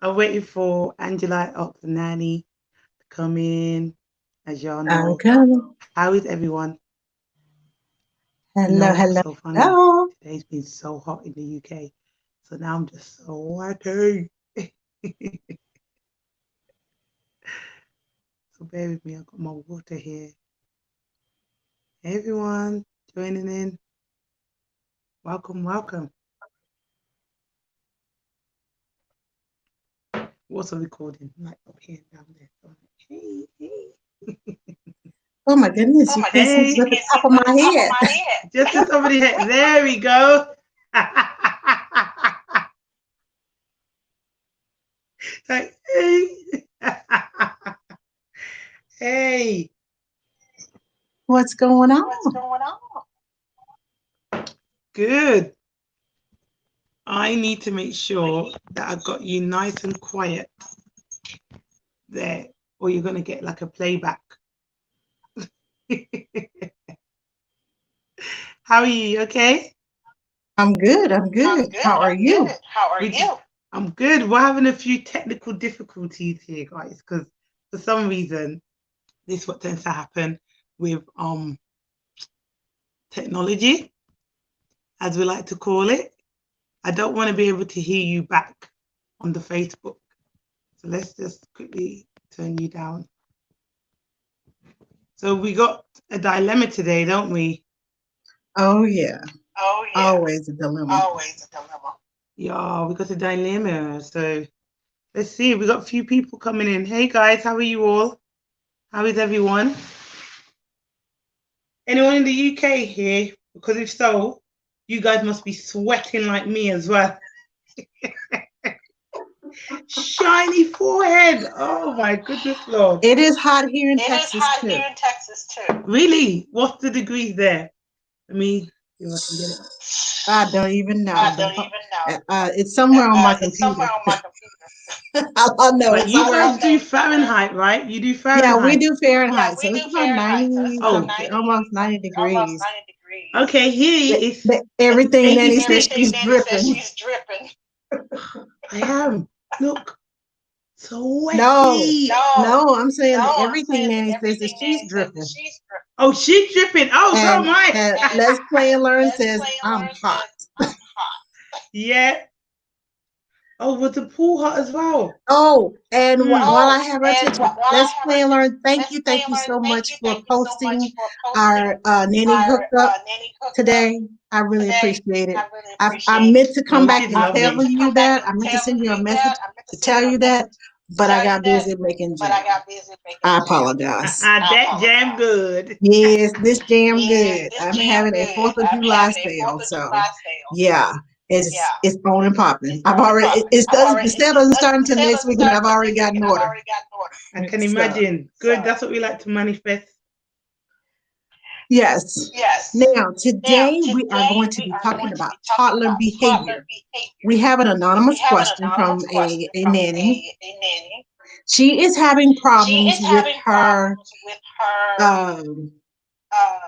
I'm waiting for Angela up the nanny to come in. As y'all I'm know, coming. how is everyone? You know Hello, what's hello, so funny? hello. Today's been so hot in the UK. So now I'm just so happy. So bear with me. I've got my water here. Hey everyone, joining in. Welcome, welcome. What's a recording? Like up here and down there. So I'm like, hey, hey. Oh my goodness, Oh you my can't see goodness, you but the can't top see of but the my top of head. my head. Just as somebody hit. There we go. Like, hey. Hey. What's going What's on? going on? Good. I need to make sure that I've got you nice and quiet there, or you're going to get like a playback. How are you? Okay? I'm good. I'm I'm good. How good. are I'm you? good. How are you? I'm good. We're having a few technical difficulties here, guys, because for some reason, this is what tends to happen with technology, as we like to call it. I don't want to be able to hear you back on the Facebook. So let's just quickly turn you down. So we got a dilemma today, don't we? Oh yeah. Oh yeah. Always a dilemma. Always a dilemma. Yeah, we got a dilemma. So let's see. We got a few people coming in. Hey guys, how are you all? How is everyone? Anyone in the UK here? Because if so, you guys must be sweating like me as well. Shiny forehead. Oh my goodness, Lord. It is hot here in It is Texas hot too. here in Texas too. Really? What's the degrees there? Let me see if I can get it. I don't even know. I don't even know. It's somewhere on my It's somewhere computer. on my computer. All I know But it's you somewhere. guys do Fahrenheit, right? You do Yeah, we Fahrenheit. do Yeah, Fahrenheit, we so do it's about Fahrenheit. So it's 90 about something, 90 almost 90 something, almost degrees. 90 degrees. Okay, here is Everything Nanny says 86. she's Everything Nanny says dripping. she's dripping. I am. Look, No, sweaty. no, I'm saying that No, I'm everything saying that Nanny says that everything she's Nanny says that dripping. she's dripping. Oh, she's dripping. Oh, so am And I. Let's Play and Learn Let's says play and I'm learn hot. says I'm hot. Yeah. Oh, was the pool hot as well? Oh, and while I Oh, have our and attention, while I Let's have our Play and attention, Learn. Thank let's you, play thank and you learn. so much for Thank you so much posting for posting our Nanny our Hookup nanny hookup today. I really today. appreciate it. I really I appreciate it. meant to come Oh, back she's and lovely. I tell meant to you come back that. and I meant to tell send you a you message that. I meant to to send tell you a you that, message to but I tell you got that, busy making but I jam. got busy making I jam. apologize. That jam good. Yes, this jam Yes, good. this I'm jam having a good. 4th of I'm July having a Fourth sale, of so July sale. yeah, So it's yeah, it's on and popping. it's I've on and already popping. it doesn't the sale doesn't start The until sale next doesn't week, and start I've until already next week, gotten and I've order. already got an order. I can So imagine. Good. So that's what we like to manifest. yes. Yes. Now Now, today we are today going to we be are talking going to about be talking toddler about toddler behavior. behavior. We have an We anonymous have an question from anonymous question a from nanny. a nanny. She is having She problems is with having her problems with her um, uh,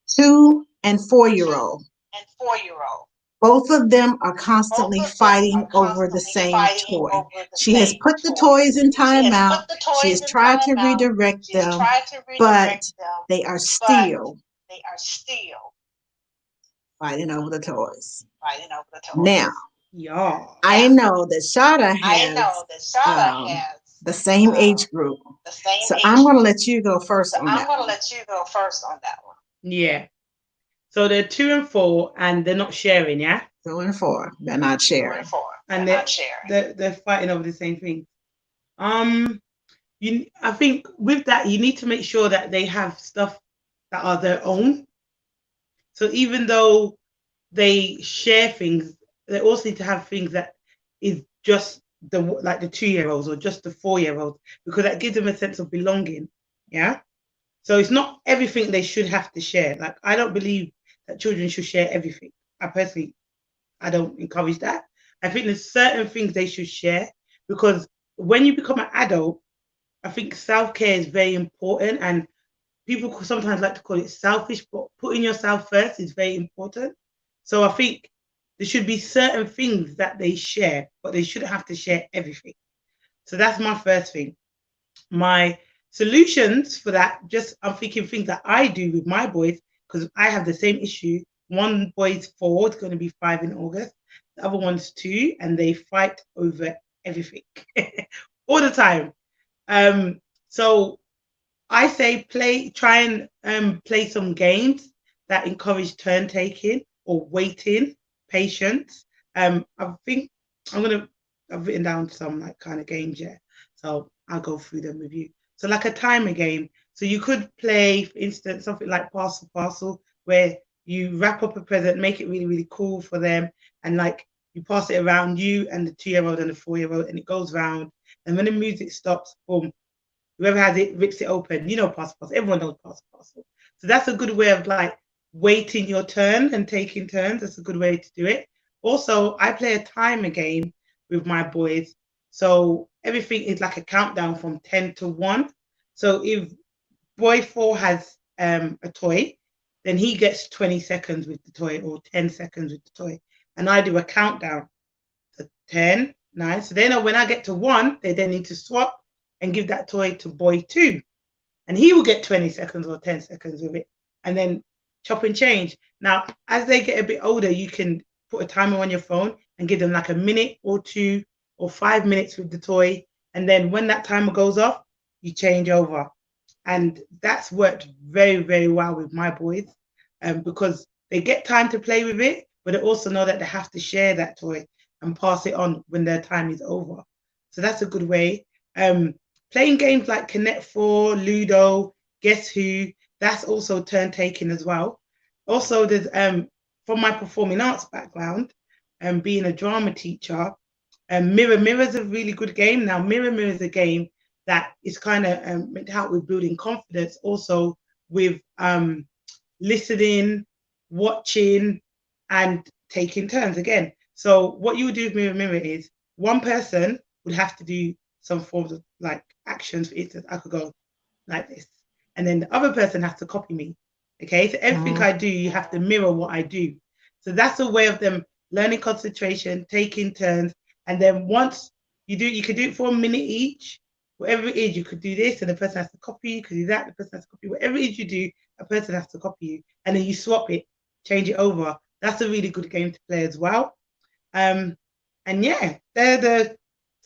2 and 4 year two old. and 4 year old. Both of them are Both constantly of them fighting are over the constantly same fighting toy. over the She has same put the toy. toys in She has timeout. put the She toys has in tried to timeout. redirect She has them, tried to but redirect them, they are but still they are still fighting over the toys. fighting over the Now, toys. Yeah. I Now, know that Shada I has know that Shada um, has the same age group. the same So I'm age going to group. let you go first So on I'm that going to one. let you go first on that one. Yeah. So they're 2 and 4, and they're not sharing. Yeah. 2 and 4. They're not 2 and sharing. 4, and they're not sharing. They're fighting over the same thing. Um, I think with that you need to make sure that they have stuff that are their own. So even though they share things, they also need to have things that is just the like the 2 year olds or just the 4 year olds, because that gives them a sense of belonging. Yeah. So it's not everything they should have to share. Like I don't believe that children should share everything. I personally I don't encourage that. I think there's certain things they should share, because when you become an adult, I think self care is very important, and people sometimes like to call it selfish, but putting yourself first is very important. So I think there should be certain things that they share, but they shouldn't have to share everything. So that's my first thing. My solutions for that, just I'm thinking things that I do with my boys, because I have the same issue. One boy's 4, it's going to be 5 in August. The other one's 2, and they fight over everything all the time. So I say try and play some games that encourage turn taking or waiting, patience. I think I've written down some like kind of games, yeah. So I'll go through them with you. So like a timer game. So you could play, for instance, something like Parcel, where you wrap up a present, make it really, really cool for them, and like you pass it around, you and the 2-year-old and the 4-year-old, and it goes round. And when the music stops, boom, whoever has it rips it open. You know Parcel. Everyone knows Parcel. So that's a good way of like waiting your turn and taking turns. That's a good way to do it. Also, I play a timer game with my boys. So everything is like a countdown from 10 to 1. So if boy 4 has a toy, then he gets 20 seconds with the toy or 10 seconds with the toy. And I do a countdown. So 10, 9. So they know when I get to 1, they then need to swap and give that toy to boy 2. And he will get 20 seconds or 10 seconds with it. And then chop and change. Now, as they get a bit older, you can put a timer on your phone and give them like a minute or 2 or 5 minutes with the toy. And then when that timer goes off, you change over. And that's worked very, very well with my boys, because they get time to play with it, but they also know that they have to share that toy and pass it on when their time is over. So that's a good way. Playing games like Connect 4, Ludo, Guess Who, that's also turn taking as well. Also, there's from my performing arts background, being a drama teacher, Mirror is a really good game. Now, Mirror is a game that is kind of meant to help with building confidence, also with listening, watching, and taking turns again. So what you would do with Mirror is one person would have to do some forms of like actions. For instance, I could go like this, and then the other person has to copy me. Okay, so everything I do, you have to mirror what I do. So that's a way of them learning concentration, taking turns, and then once you do, you could do it for a minute each. Whatever it is, you could do this, and the person has to copy you. You could do that, the person has to copy you. Whatever it is you do, a person has to copy you, and then you swap it, change it over. That's a really good game to play as well. And yeah, they're the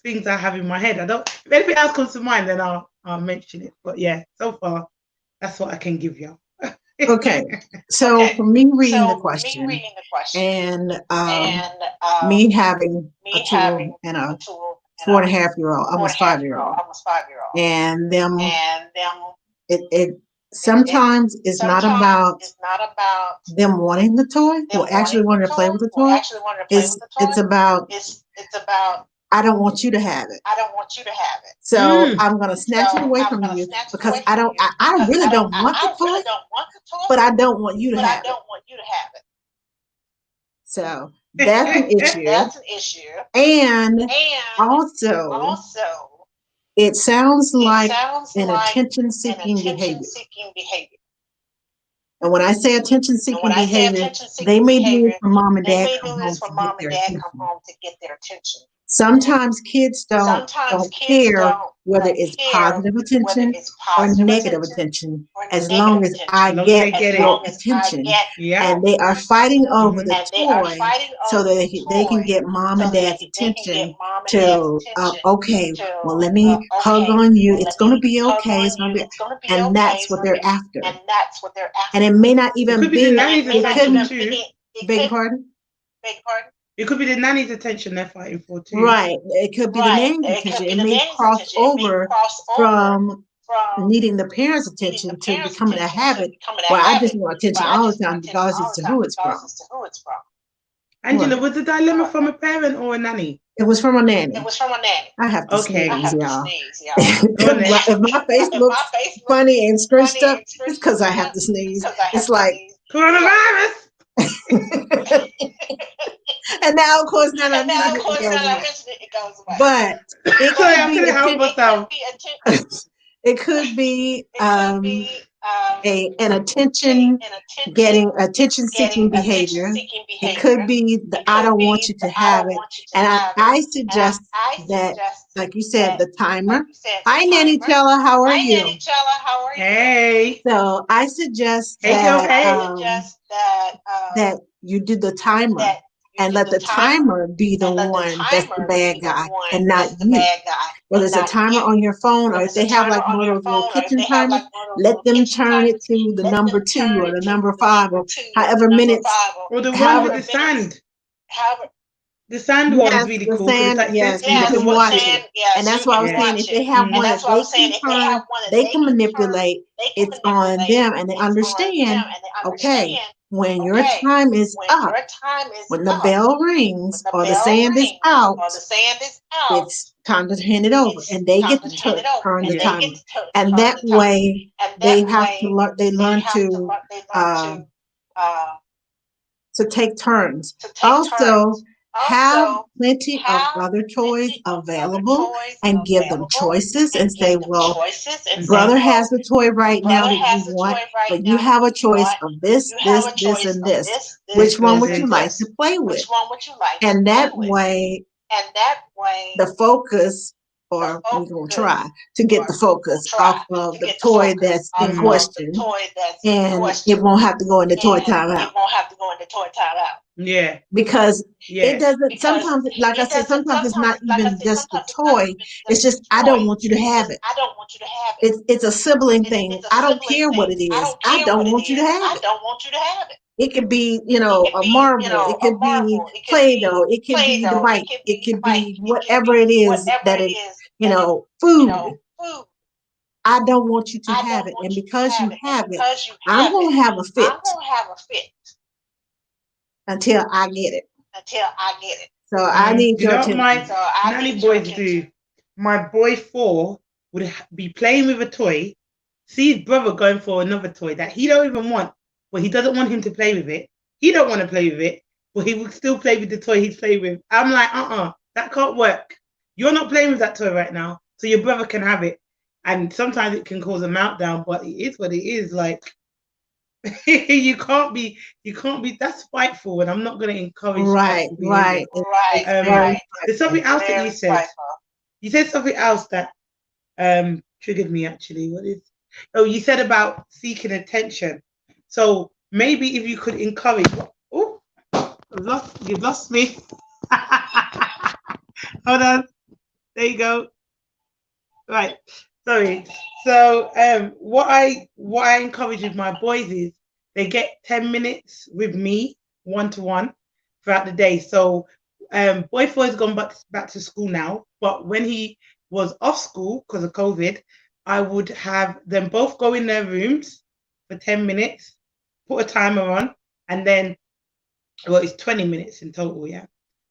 things I have in my head. If anything else comes to mind, then I'll mention it. But yeah, so far, that's what I can give you. Okay, so for me reading the question and me having a 2 and a 4.5-year-old, almost 5-year-old, and them, it sometimes it's not about them wanting the toy or actually wanting to play with the toy. It's about I don't want you to have it. So I'm going to snatch it away from you because I really don't want the toy, but I don't want you to have it. So that's an issue. And also, it sounds like an attention-seeking behavior. And when I say attention-seeking behavior, they may do it when mom and dad come home to get their attention. Sometimes kids don't care whether it's positive attention or negative attention, as long as I get your attention. And they are fighting over the toy so that they can get mom and dad's attention to, okay, well, let me hug on you. It's going to be okay. It's going to be, and that's what they're after. And it may not even be, beg your pardon? It could be the nanny's attention they're fighting for too. Right. It could be the nanny's attention. It may cross over from needing the parents' attention to becoming a habit where I just want attention all the time, regardless as to who it's from. Angela, was the dilemma from a parent or a nanny? It was from a nanny. I have to sneeze, y'all. If my face looks funny and scrunched up, it's because I have to sneeze. It's like coronavirus. And now, of course, now that it goes away. But it could be. It could be an attention getting attention seeking behavior. It could be the I don't want you to have it. And I suggest that, like you said, the timer. Hi, Nanny Chella, how are you? Hey. So I suggest that you do the timer and let the timer be the one that's the bad guy and not you. Whether it's a timer on your phone or if they have like one of those little kitchen timers, let them turn it to the number 2 or the number 5 or however minutes. Or the one with the sand. The sand one's really cool. Yes, you can watch it. And that's why I was saying if they have one that they can turn, they can manipulate, it's on them and they understand, okay, when your time is up, when the bell rings or the sand is out, it's time to hand it over. And they get to turn the timer. And that way they have to learn, they learn to take turns. Also, have plenty of other toys available and give them choices and say, well, brother has the toy right now that you want, but you have a choice of this, this, this, and this. Which one would you like to play with? And that way, the focus, or we're going to try to get the focus off of the toy that's in question, and it won't have to go into toy timeout. Yeah. Because it doesn't, sometimes, like I said, sometimes it's not even just the toy. It's just, I don't want you to have it. It's a sibling thing. I don't care what it is. I don't want you to have it. It could be, a marble. It could be Play-Doh. It could be the bike. It could be whatever it is that it, food. I don't want you to have it. And because you have it, I'm going to have a fit until I get it. So I need your attention. My nanny boys do. My boy 4 would be playing with a toy, see his brother going for another toy that he don't even want, but he doesn't want him to play with it. He don't want to play with it, but he will still play with the toy he's playing with. I'm like, that can't work. You're not playing with that toy right now, so your brother can have it. And sometimes it can cause a meltdown, but it is what it is. Like, you can't be, that's spiteful, and I'm not going to encourage right. There's something else that you said. You said something else that triggered me, actually. What is, you said about seeking attention. So maybe if you could encourage, you've lost me. Hold on, there you go. Right, sorry. So what I encourage with my boys is they get 10 minutes with me one-to-one throughout the day. So boy 4 has gone back to school now, but when he was off school because of COVID, I would have them both go in their rooms for 10 minutes, put a timer on, and then, well, it's 20 minutes in total, yeah.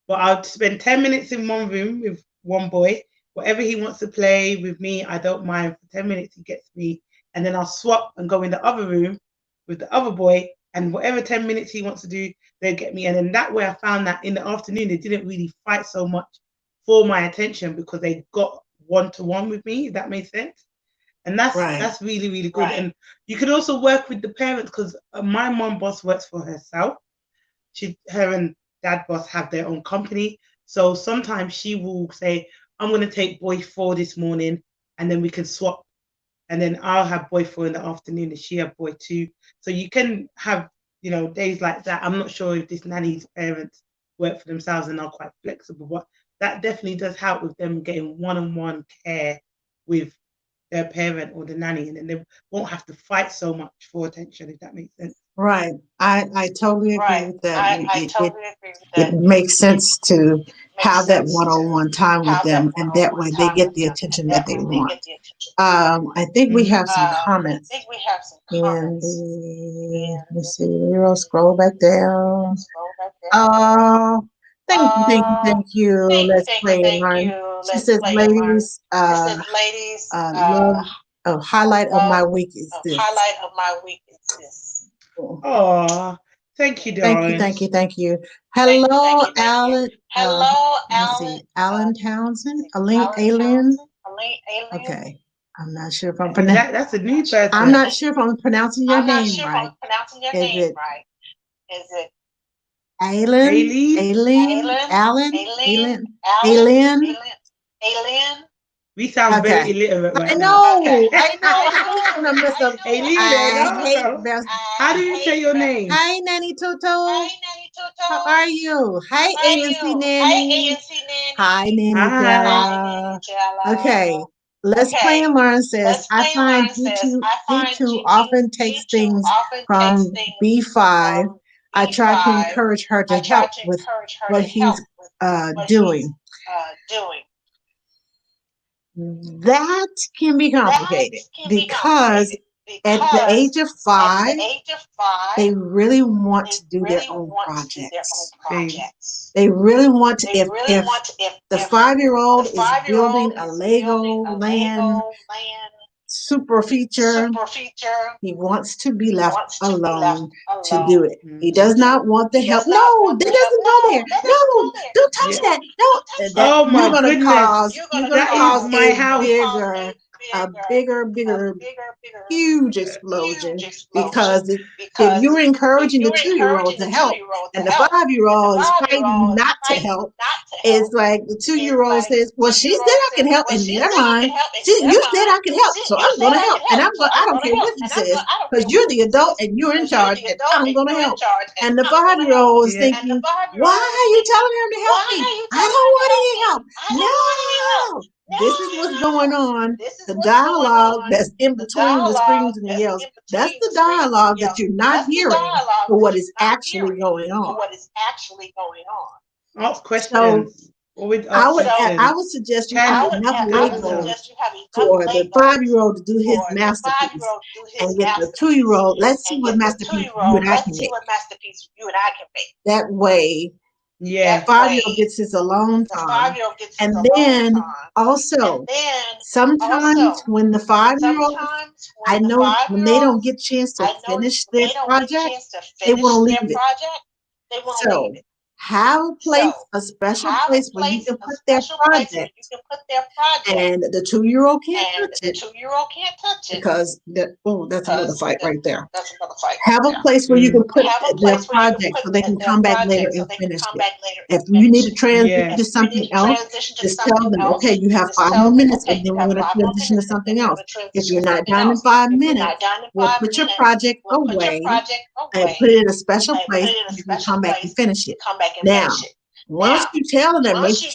But I'll spend 10 minutes in one room with one boy. Whatever he wants to play with me, I don't mind. For 10 minutes, he gets me. And then I'll swap and go in the other room with the other boy. And whatever 10 minutes he wants to do, they'll get me. And then that way I found that in the afternoon, they didn't really fight so much for my attention because they got one-to-one with me, if that makes sense. And that's really, really good. Right. And you can also work with the parents because my mom boss works for herself. Her and dad boss have their own company. So sometimes she will say, I'm going to take boy 4 this morning, and then we can swap. And then I'll have boy 4 in the afternoon and she have boy 2. So you can have, days like that. I'm not sure if this nanny's parents work for themselves and are quite flexible, but that definitely does help with them getting one-on-one care with their parent or the nanny, and then they won't have to fight so much for attention, if that makes sense. Right. I totally agree with that. It makes sense to have that one-on-one time with them, and that way they get the attention that they want. I think we have some comments. And let's see, we'll scroll back down. Thank you. Let's play and learn. She says, ladies, love, highlight of my week is this. Oh, thank you, darling. Thank you. Hello, Alan. Let's see, Alan Townsend, Alien. Okay. I'm not sure if I'm pronouncing. That's a new person. I'm not sure if I'm pronouncing your name right. Is it Aylin? We sound very illiterate right I know. now. I don't want to mess up. How do you say your name? Hi, Nanny Toto. How are you? Hi, ANC Nanny. Hi, Nanny Jella. Okay. Let's Play and Learn says, I find D2 often takes things from B5. I try to encourage her to help with what he's doing. That can be complicated because at the age of 5, they really want to do their own projects. They really want to, if the 5-year-old is building a Lego land super feature, he wants to be left alone to do it. He does not want the help. No, that doesn't go there. No, don't touch that. No, oh my goodness. You're gonna cause my house a bigger, huge explosion because if you're encouraging the 2-year-old to help and the 5-year-old is fighting not to help, it's like the 2-year-old says, well, she said I can help, and never mind. You said I can help, so I'm going to help, and I don't care what he says, because you're the adult and you're in charge, and I'm going to help. And the 5-year-old is thinking, why are you telling him to help me? I don't want any help. No. This is what's going on. The dialogue that's in between the screams and the yells. That's the dialogue that you're not hearing for what is actually going on. Ask questions. I would suggest you have enough Lego for the 5-year-old to do his masterpiece and get the 2-year-old. Let's see what masterpiece you and I can make. That way, yeah, 5-year-old gets his alone time. And then also, sometimes when the 5-year-old, I know when they don't get a chance to finish their project, they want to leave it. So have a place, a special place where you can put their project, and the 2-year-old can't touch it because that's another fight right there. Have a place where you can put their project so they can come back later and finish it. If you need to transition to something else, just tell them, okay, you have 5 more minutes and then we're going to transition to something else. If you're not done in 5 minutes, we'll put your project away and put it in a special place and you can come back and finish it. Now, once you tell them, make sure you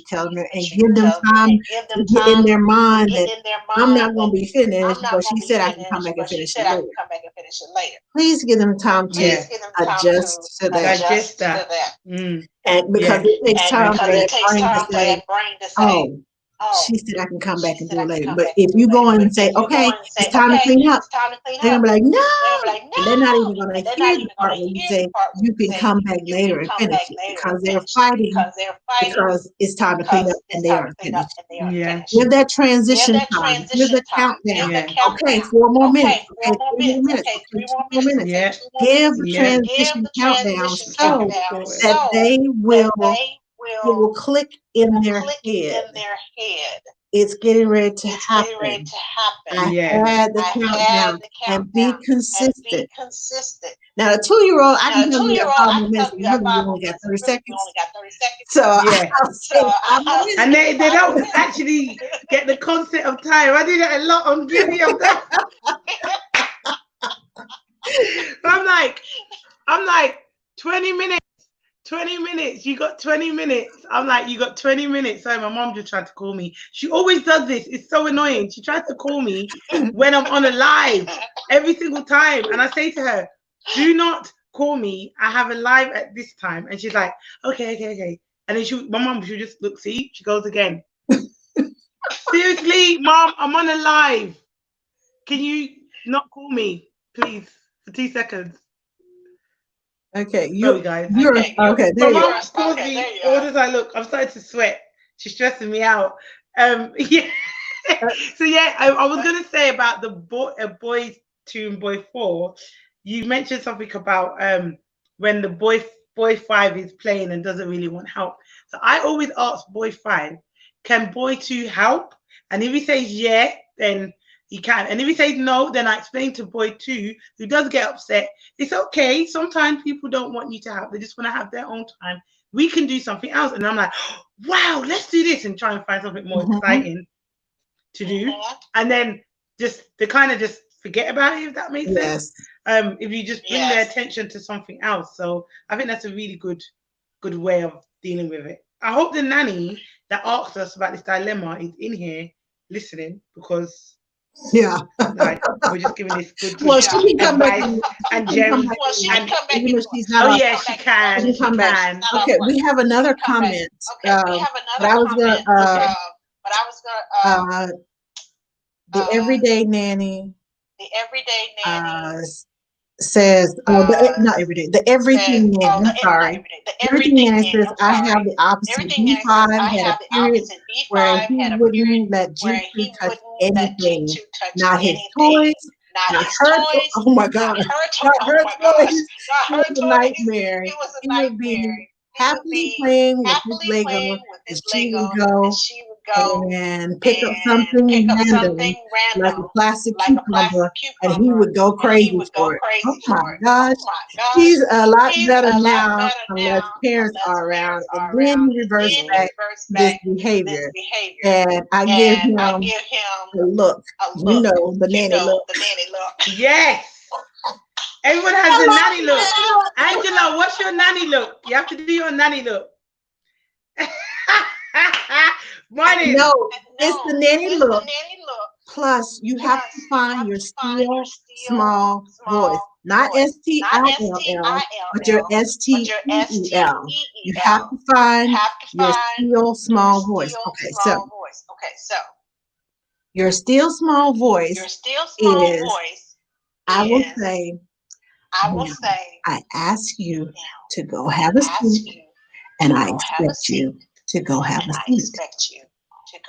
tell them and give them time to get in their mind that I'm not going to be finished, but she said I can come back and finish it later. Please give them time to adjust to that. Digest that. And because it takes time for that brain to say, oh, she said I can come back and do it later. But if you go in and say, okay, it's time to clean up, they're going to be like, no. And they're not even going to hear the part where you say, you can come back later and finish it, because they're fighting because it's time to clean up and they aren't finished. Yeah. Give that transition time. Give the countdown. Okay, 4 more minutes. Okay, 3 more minutes. Okay, 2 more minutes. Yeah. Give the transition countdown so that they will click in their head. It's getting ready to happen. I had the countdown and be consistent. Now, the 2-year-old, I can tell you 5 more minutes, you only got 30 seconds. So, yeah. I'll say 5 more minutes. And they don't actually get the concept of time. I do that a lot on video. I'm like, 20 minutes. 20 minutes. You got 20 minutes. I'm like, you got 20 minutes. Sorry, my mom just tried to call me. She always does this. It's so annoying. She tries to call me when I'm on a live every single time. And I say to her, do not call me. I have a live at this time. And she's like, okay. And then my mom, she'll just look, see, she goes again. Seriously, mom, I'm on a live. Can you not call me, please, for 2 seconds? Okay, you're guys. Okay. There you are. All as I look, I'm starting to sweat. She's stressing me out. Yeah. So yeah, I was gonna say about the boy 2 and boy 4. You mentioned something about when the boy 5 is playing and doesn't really want help. So I always ask boy 5, can boy 2 help? And if he says yeah, then he can. And if he says no, then I explain to boy two, who does get upset, it's okay. Sometimes people don't want you to have, they just want to have their own time. We can do something else. And I'm like, wow, let's do this and try and find something more exciting to do. And then just to kind of just forget about it, if that makes sense. If you just bring their attention to something else. So I think that's a really good way of dealing with it. I hope the nanny that asked us about this dilemma is in here listening, because like we're just giving this good advice and gems. Oh yeah, she can. Okay, we have another comment. But I was gonna the everyday nanny says, not every day, the everything nanny, I'm sorry. Everything nanny says, I have the opposite. B5 had a period where he wouldn't let G2 touch anything. Not his toys, not her toys. Oh my God. Not her toys. It was a nightmare. He would be happily playing with his Lego, and she would go and pick up something random, like a plastic cucumber, and he would go crazy for it. Oh my gosh. He's a lot better now unless parents are around, and then he reverts back this behavior. And I give him a look, you know, the nanny look. Yes. Everyone has a nanny look. Angela, what's your nanny look? You have to do your nanny look. No, it's the nanny look. Plus, you have to find your still small voice. Not STILL, but your STEEL. You have to find your still small voice. Okay, so your still small voice is, I will say, I ask you to go have a seat, and I expect you to go have a seat.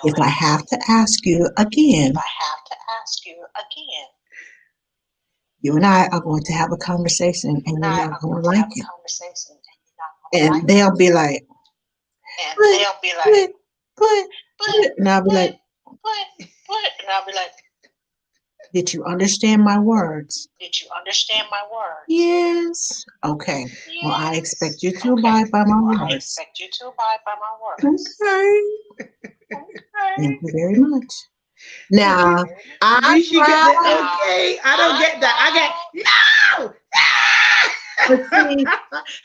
If I have to ask you again, you and I are going to have a conversation, and you're not going to like it. And they'll be like, and I'll be like, did you understand my words? Yes. Okay. Well, I expect you to abide by my words. Okay. Thank you very much. Now, I don't get that. I get no.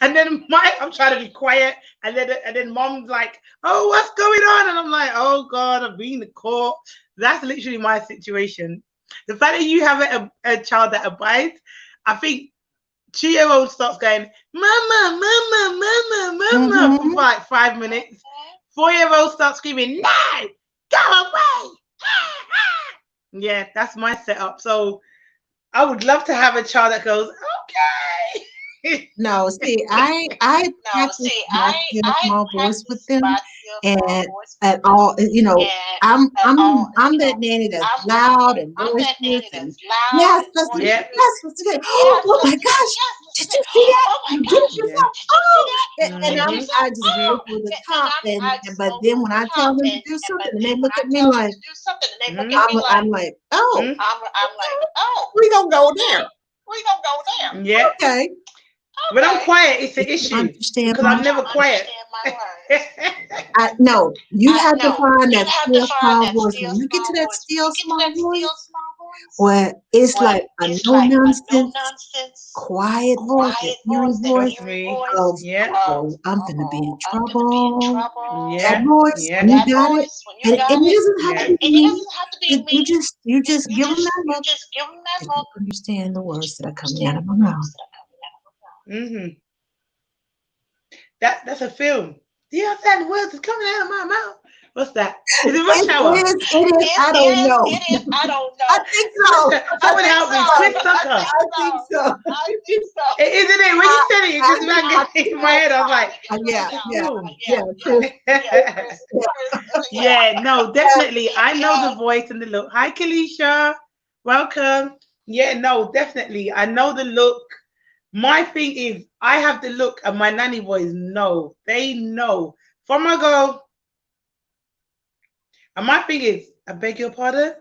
And then I'm trying to be quiet, and then mom's like, oh, what's going on? And I'm like, oh God, I'm being caught. That's literally my situation. The fact that you have a child that abides, I think 2-year-old starts going, mama, mama, mama, mama, for like 5 minutes. 4-year-old starts screaming, no, go away. Yeah, that's my setup. So I would love to have a child that goes, okay. No, see, I practice my small voice with them, and at all, you know, I'm that nanny that's loud and boisterous, and yes, let's do it. Oh my gosh, did you see that? You did yourself. And I just go over the top, but then when I tell them to do something, and they look at me like, I'm like, oh, we gonna go there. Yeah. Okay. When I'm quiet, it's an issue because I'm never quiet. No, you have to find that still small voice. When you get to that still small voice, where it's like a no-nonsense, quiet voice, that eerie voice of, oh, I'm gonna be in trouble. That voice, when you got it, and it doesn't have to be me. You just give them that look, and you understand the words that are coming out of my mouth. That's a film. Do you understand the words that's coming out of my mouth? What's that? Is it Rush Hour? It is. I don't know. I think so. I would help me. Chris Tucker. I think so. Isn't it? When you said it, it just rang in my head. I was like, yeah, no, definitely. I know the voice and the look. Hi, Kalisha. Welcome. Yeah, no, definitely. I know the look. My thing is, I have the look, and my nanny boys know. They know. From I go, And my thing is, I beg your pardon.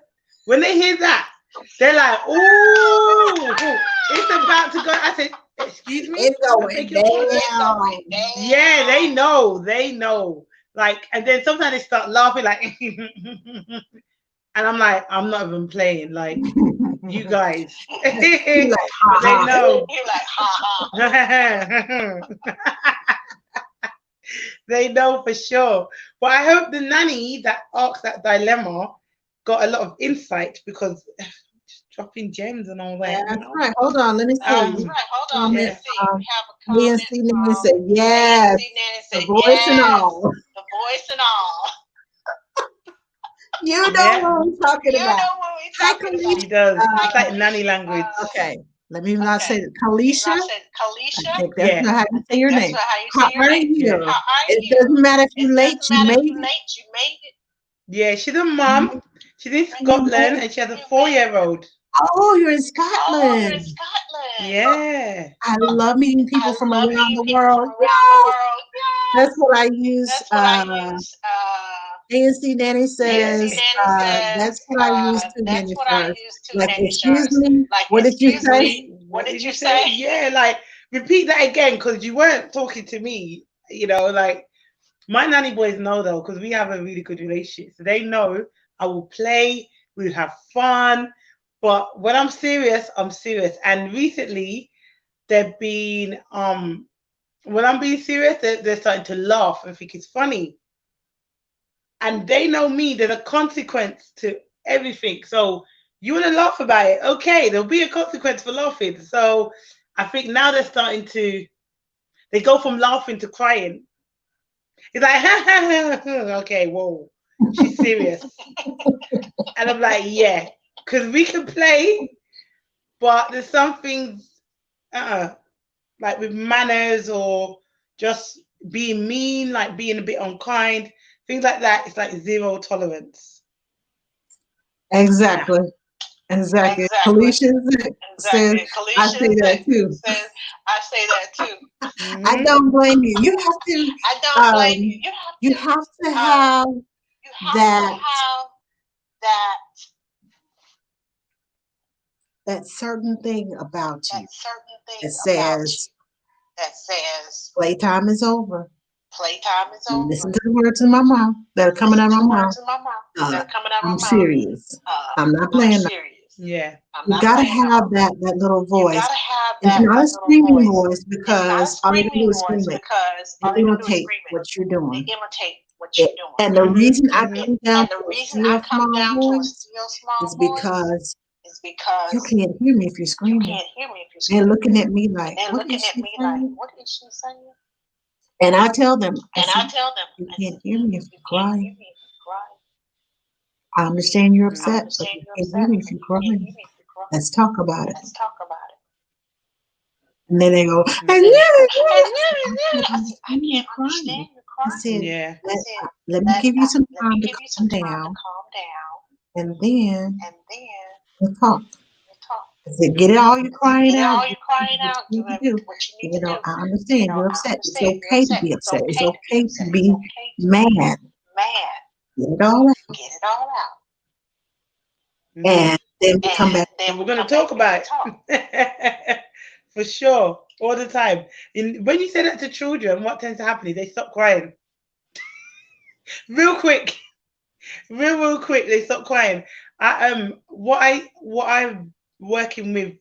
When they hear that, they're like, "Oh, it's about to go." I said, "Excuse me." It's going down. Yeah, they know. They know. Like, and then sometimes they start laughing, like, and I'm like, I'm not even playing. Like, you guys, You're like, but they know. You're like, ha ha. They know for sure. But I hope the nanny that asked that dilemma got a lot of insight, because just dropping gems and all that. Yeah, that's right. Hold on, let me see. Right, hold on. Let's see. We have a comment Nancy Nanny said, yes, the voice and all. The voice and all. You know what I'm talking about. She does. It's like nanny language. Okay. Let me not say Kalisha. I think that's not how you say your name. How are you? It doesn't matter if you're late, you made it. Yeah, she's a mom. She's in Scotland and she has a 4-year-old. Oh, you're in Scotland. Yeah. I love meeting people from around the world. That's what I use. Nancy Nanny says, that's what I use too, Nanny Sharz. Like, excuse me, what did you say? What did you say? Yeah, like, repeat that again, because you weren't talking to me. You know, like, my nanny boys know, though, because we have a really good relationship. So they know I will play, we'll have fun. But when I'm serious, I'm serious. And recently, they've been, when I'm being serious, they're starting to laugh and think it's funny. And they know me, there's a consequence to everything. So you want to laugh about it? Okay, there'll be a consequence for laughing. So I think now they're starting to, they go from laughing to crying. It's like, okay, whoa, she's serious. And I'm like, yeah, because we can play, but there's some things, like with manners or just being mean, like being a bit unkind, things like that. It's like 0 tolerance. Exactly. Yeah. Exactly. Kalisha says, I say that too. Mm-hmm. I don't blame you. You have to. I don't blame you. You have to have that certain thing about you that says playtime is over. Listen to the words in my mouth that are coming out of my mouth. I'm serious. I'm not playing. Yeah. You gotta have that little voice. It's not a screaming voice, because all you do is scream it. They imitate what you're doing. And the reason I come down to a still small voice is because you can't hear me if you're screaming. They're looking at me like, what is she saying? And I tell them, you can't hear me if you cry. I understand you're upset, but you can't hear me if you're crying. Let's talk about it. And then they go, I can't cry. I said, let me give you some time to calm down. And then we'll talk. I said, get it all you crying out. What you need to do. You know, I understand you're upset. It's okay to be upset. It's okay to be mad. Get it all out. And then we come back. And we're going to talk about it. For sure. All the time. When you say that to children, what tends to happen is they stop crying. Real quick. Real quick, they stop crying. What I'm working with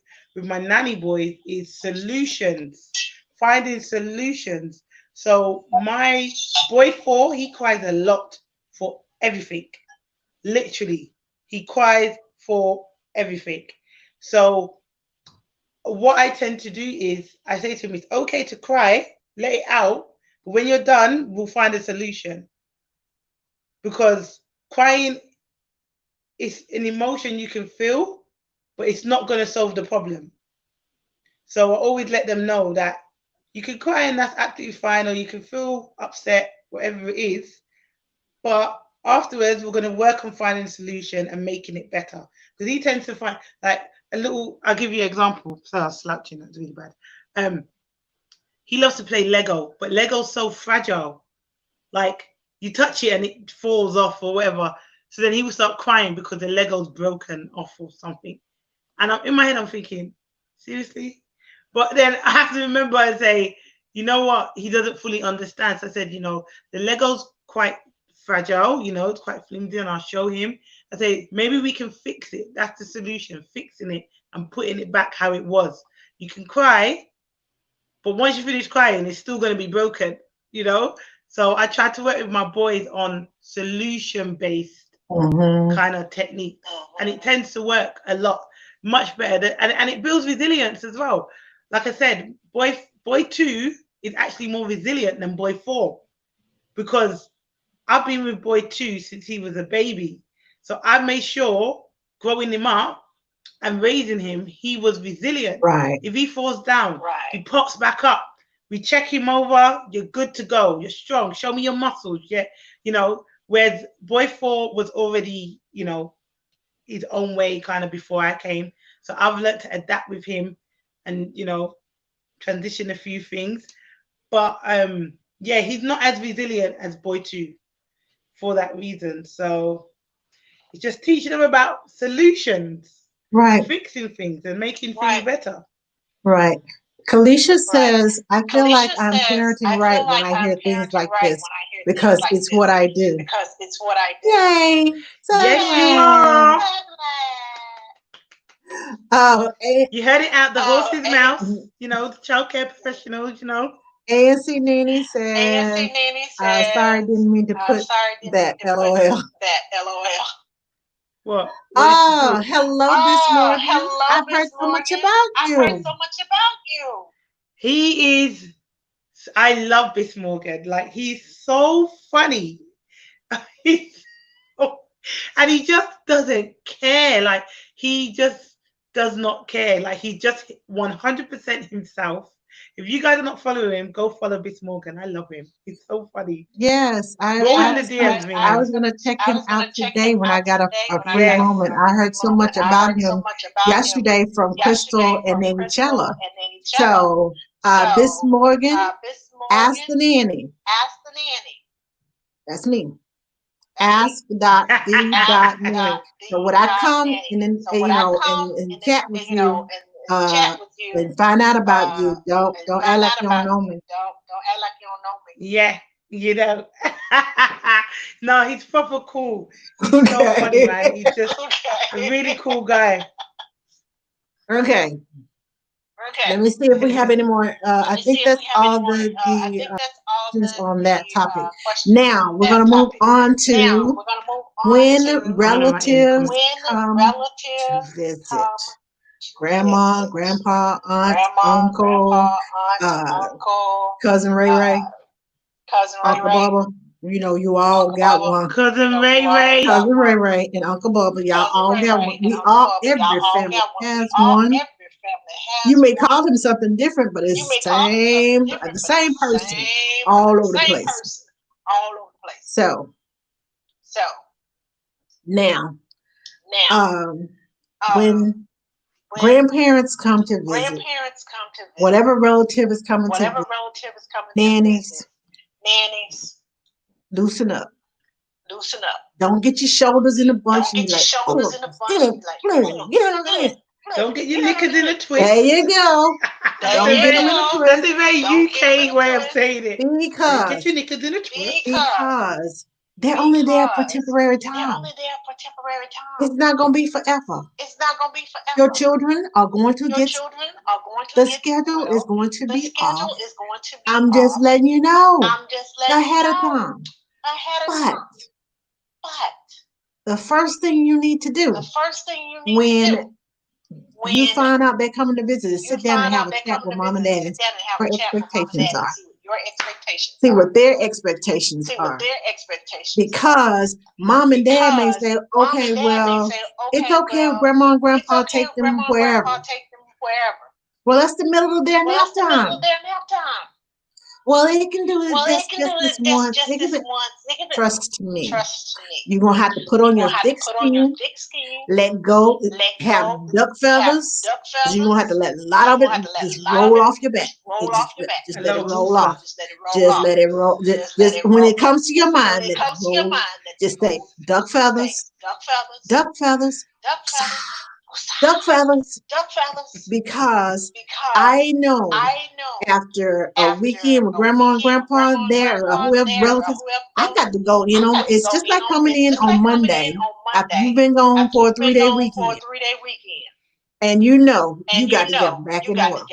my nanny boys is solutions. Finding solutions. So my boy 4, he cries a lot for everything. Literally. He cries for everything. So what I tend to do is I say to him, it's okay to cry, let it out. But when you're done, we'll find a solution. Because crying is an emotion you can feel, but it's not going to solve the problem. So I always let them know that you can cry and that's absolutely fine, or you can feel upset, whatever it is. But afterwards, we're going to work on finding a solution and making it better. Because he tends to find, like, I'll give you an example. So I was slouching, that's really bad. He loves to play Lego, but Lego's so fragile. Like, you touch it and it falls off or whatever. So then he would start crying because the Lego's broken off or something. And I'm in my head, I'm thinking, seriously? But then I have to remember and say, you know what? He doesn't fully understand. So I said, the Lego's quite fragile, it's quite flimsy, and I'll show him. I say, maybe we can fix it. That's the solution, fixing it and putting it back how it was. You can cry, but once you finish crying, it's still going to be broken. So I tried to work with my boys on solution-based kind of technique, and it tends to work a lot, much better, and it builds resilience as well. Like I said, boy 2 is actually more resilient than boy 4, because I've been with boy 2 since he was a baby. So I made sure growing him up and raising him, he was resilient. Right. If he falls down, he pops back up. We check him over, you're good to go. You're strong. Show me your muscles. Yeah. Whereas boy 4 was already, his own way kind of before I came. So I've learned to adapt with him and, transition a few things. But yeah, he's not as resilient as boy 2 for that reason. So it's just teaching them about solutions, right, fixing things and making things better. Right. Kalisha says, I feel like I'm parenting right when I hear things like this because it's what I do. Yay. So yes, you are. Oh, you heard it out the horse's mouth, the childcare professionals, ANC Nanny says, sorry, didn't mean to put that, LOL. What? Oh, hello, Miss Morgan. I've heard so much about you. He is, I love Miss Morgan. Like, he's so funny. And he just doesn't care. Like, he just does not care. Like, he just 100% himself. If you guys are not following him, go follow Miss Morgan. I love him. He's so funny. Yes, I was going to check him out today when I got a free moment. I heard so much about him yesterday from Crystal and Nanny. So, Miss Morgan, ask the nanny. That's me. Ask.the.nanny. So when I come and chat with you, and find out about you, don't act like you don't know me. Yeah, no, he's proper cool. He's so funny, man. He's just a really cool guy. Okay. Let me see if we have any more. I think that's all the questions on that topic. Now we're going to move on to when relatives come to visit. Grandma, grandpa, aunt, uncle, cousin Ray Ray, Uncle Bubba. You all got one. Cousin Ray Ray. Cousin Ray Ray and Uncle Bubba. Y'all all got one. Every family has one. You may call them something different, but it's the same person all over the place. So now, when grandparents come to visit, whatever relative is coming to visit, nannies, loosen up. Don't get your shoulders in a bunch and be like, don't get your knickers in a twist. There you go. Don't get them in a twist. That's a very UK way of saying it. Because get your knickers in a twist. Because they're only there for temporary time. It's not going to be forever. Your children are going to get the schedule is going to be off. I'm just letting you know ahead of time. But the first thing you need to do when you find out they're coming to visit is sit down and have a chat with mom and dad and see what expectations are. See what their expectations are. Because mom and dad may say, okay, well, it's okay if grandma and grandpa take them wherever. Well, that's the middle of their nap time. Well, they can do it just this once. Trust me. You're going to have to put on your thick skin, let go, have duck feathers. You're going to have to let a lot of it just roll off your back. Just let it roll off. Just let it roll. Just when it comes to your mind, let it roll. Just say duck feathers, duck feathers, duck feathers, because I know after a weekend with grandma and grandpa there or whoever relatives, I got to go. It's just like coming in on Monday after you've been gone for a 3-day weekend. And you got to get back in order.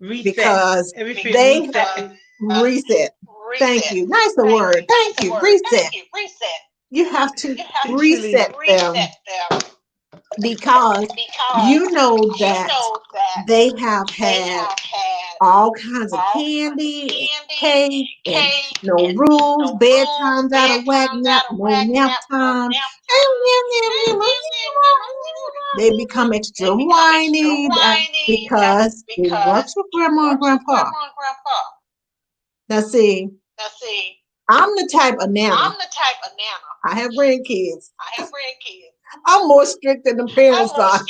Reset. Because they have reset. Thank you. Nice the word. Thank you. Reset. You have to reset them. Because you know that they have had all kinds of candy and cake and no rules, bedtimes out of whack, no nap time. They become extra whiny because it works with grandma and grandpa. Now see, I'm the type of nana. I have grandkids. I'm more strict than the parents are.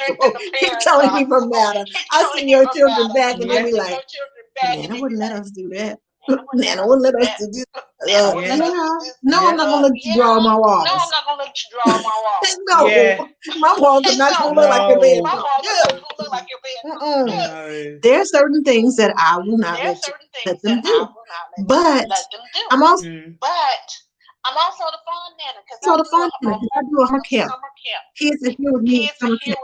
Keep telling me from matter. I see your children back and they be like, Nana wouldn't let us do that. Nana wouldn't let us do this. No, I'm not gonna let you draw my walls. No, my walls are not gonna look like your bedroom. There are certain things that I will not let them do. But I'm also the fun nana because I do a summer camp. Kids are here with me in summer camp.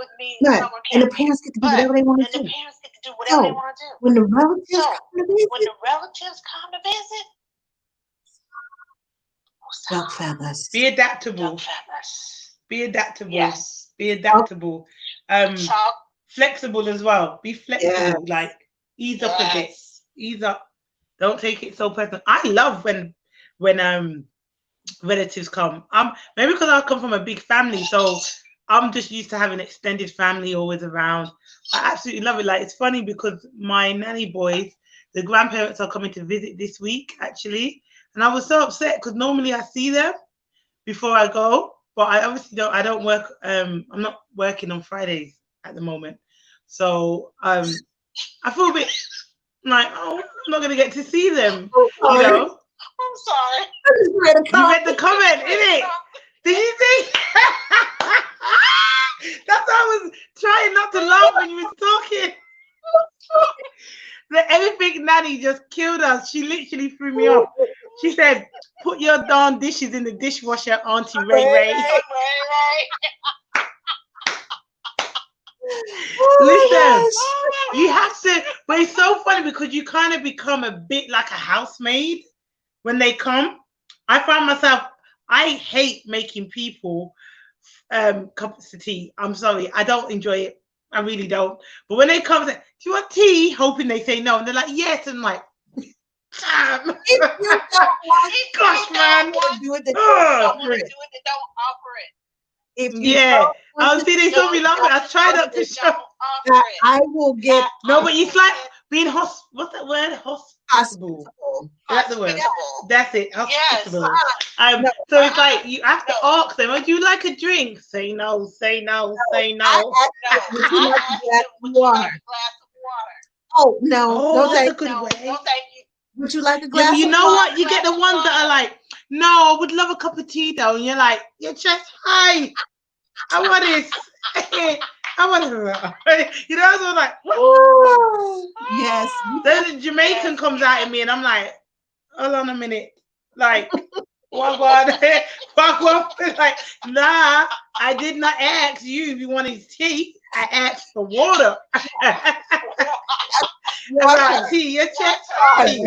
Right. And the parents get to do whatever they want to do. So when the relatives come to visit, duck feathers. Be adaptable. Be adaptable. Yes. Be adaptable. Flexible as well. Be flexible. Yeah. Like ease up a bit. Ease up. Don't take it so personal. I love when relatives come. Maybe because I come from a big family, so I'm just used to having extended family always around. I absolutely love it. Like, it's funny because my nanny boys, the grandparents are coming to visit this week actually, and I was so upset because normally I see them before I go, but I obviously don't work. I'm not working on Fridays at the moment, so I feel a bit like, oh, I'm not gonna get to see them, you know. I'm sorry. You read the comment, innit? Did you see? That's why I was trying not to laugh when you was talking. Everything Nanny just killed us. She literally threw me off. She said, "Put your darn dishes in the dishwasher, Auntie Ray Ray." Listen, you have to, but it's so funny because you kind of become a bit like a housemaid when they come. I find myself, I hate making people cups of tea. I'm sorry, I don't enjoy it. I really don't. But when they come, say, "Do you want tea?" Hoping they say no, and they're like, "Yes," and I'm like, damn. Gosh, man. Do it, don't offer it. If you I'll see they saw me laughing. I tried not to show. I will get no, but it's like being what's that word? Hospitable. That's the word. That's it. Hospitable. Yes. So it's like you have to ask them, "Would you like a drink?" Say no. Say no. Say no. Would you like a glass of water? Oh no! That's a good way. No, thank you. Would you like a glass? You know what? You get the ones that are like, "No, I would love a cup of tea though," and you're like, "Your chest high. I want this. I want it." You know, so I'm like, oh, yes. Then the Jamaican comes out at me, and I'm like, "Hold on a minute, like, what? Like, nah, I did not ask you if you wanted tea. I asked for water." Water. Tea, your chest high.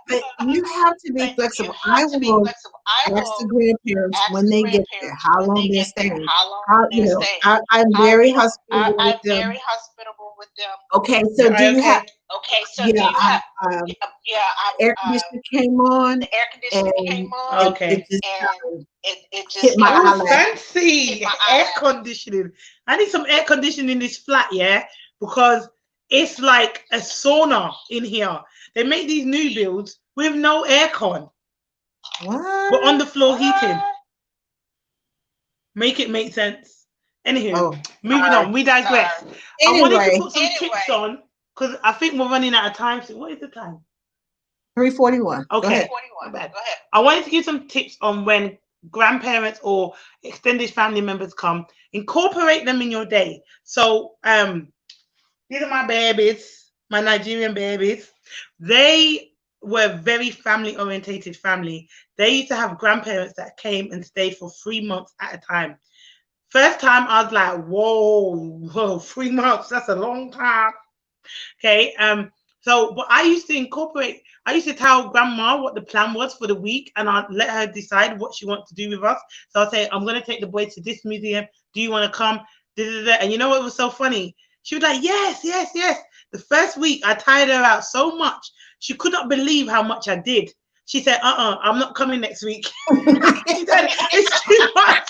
But you have to be flexible. I will ask the grandparents when they get there how long they're staying. I'm very hospitable with them. Okay, so do you have? Air conditioner came on. Okay. It just hit my eyelash. Fancy air conditioning. I need some air conditioning in this flat, because it's like a sauna in here. They make these new builds with no aircon. What? But on the floor heating. Make it make sense. Anywho, moving on. We digress. Anyway, I wanted to put some tips on because I think we're running out of time. So what is the time? 3:41. Okay. Go ahead. I wanted to give some tips on when grandparents or extended family members come. Incorporate them in your day. So these are my babies, my Nigerian babies. They were very family orientated family. They used to have grandparents that came and stayed for 3 months at a time. First time I was like, whoa, 3 months, that's a long time. Okay. But I used to tell grandma what the plan was for the week, and I'd let her decide what she wants to do with us. So I'd say, I'm gonna take the boys to this museum. Do you want to come? And you know what was so funny? She was like, yes. The first week I tired her out so much. She could not believe how much I did. She said, I'm not coming next week. She said, it's too much.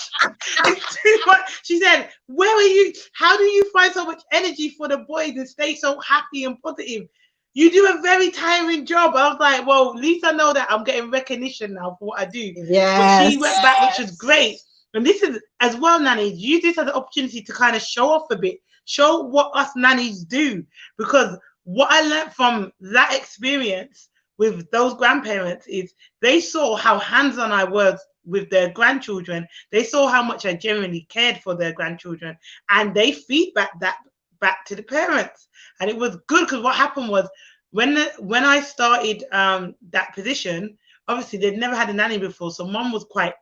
It's too much. She said, where are you? How do you find so much energy for the boys and stay so happy and positive? You do a very tiring job. I was like, well, at least I know that I'm getting recognition now for what I do. Yes. But she went back, which was great. And this is, as well, nannies, use this as an opportunity to kind of show off a bit. Show what us nannies do. Because what I learned from that experience with those grandparents is they saw how hands-on I was with their grandchildren. They saw how much I genuinely cared for their grandchildren. And they feedback that back to the parents. And it was good because what happened was when I started that position, obviously they'd never had a nanny before. So mom was quite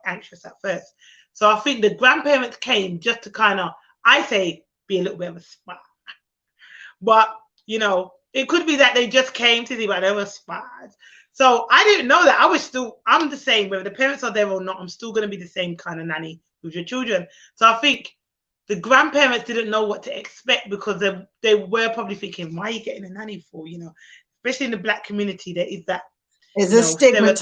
anxious at first. So I think the grandparents came just to kind of, I say, be a little bit of a spy. But, you know, it could be that they just came to see, but they were spies. So I didn't know that. I'm the same, whether the parents are there or not, I'm still going to be the same kind of nanny with your children. So I think the grandparents didn't know what to expect because they were probably thinking, why are you getting a nanny for? You know, especially in the Black community, there is that. Is this stigma?